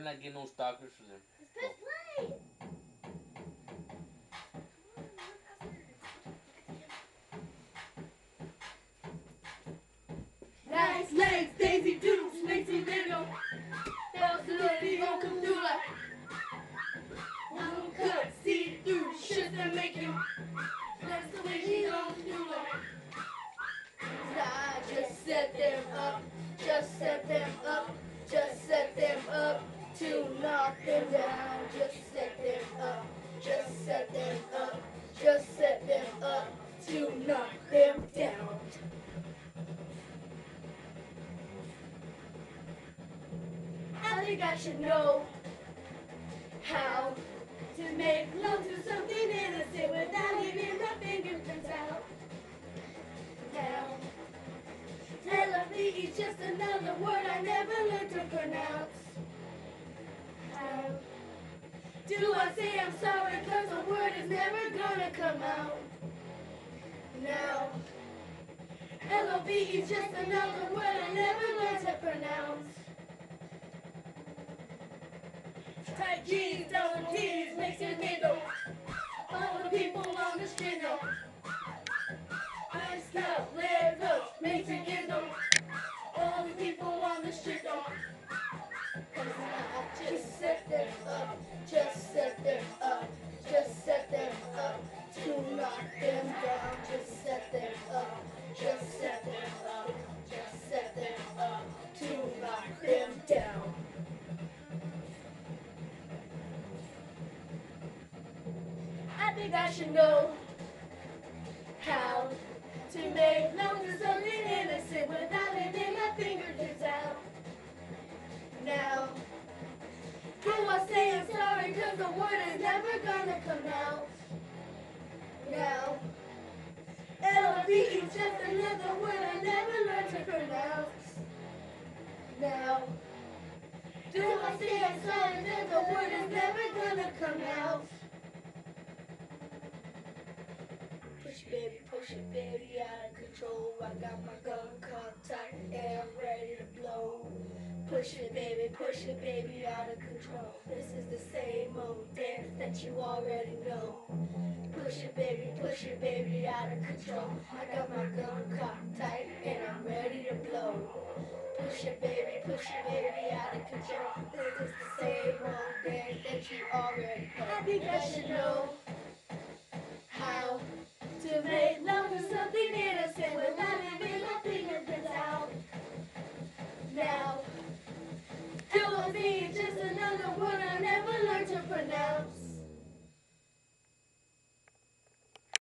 not getting no stalkers for them. Press play. Nice legs, Daisy Dukes, makes you little. Absolutely gon' come through like one cut, see through shit that make you. That's the way she gon' do like. I just set them up, just set them up, just set them up to knock them down. Just set them up, just set them up, just set them up to knock them down. I think I should know how to make love to something innocent without leaving my fingerprints out. Now, LOVE is just another word I never learned to pronounce. How do I say I'm sorry cause the word is never gonna come out? Now, LOVE is just another word I never learned to pronounce. Tight jeans, double T's, makes your nigga. All the people on the street know. Iced out, leg up, makes you giggle. All the people on the street know. Cause I just set them up, just set them up, just set them up to knock them down. Just set them up, just set them up, just set them up to knock them down. I think I should know how to make love to something innocent without letting my fingertips out. Now, do I say I'm sorry cause the word is never gonna come out? Now, LOVE is just another word I never learned to pronounce. Now, do I say I'm sorry cause the word is never gonna come out? Push it, baby, out of control. I got my gun caught tight and I'm ready to blow. Push it, baby, out of control. This is the same old dance that you already know. Push it, baby, out of control. I got my gun caught tight and I'm ready to blow. Push it, baby, out of control. This is the same old dance that you already know. I think I should know how to make love to something innocent without leaving my fingerprints out. Now, LOVE is just another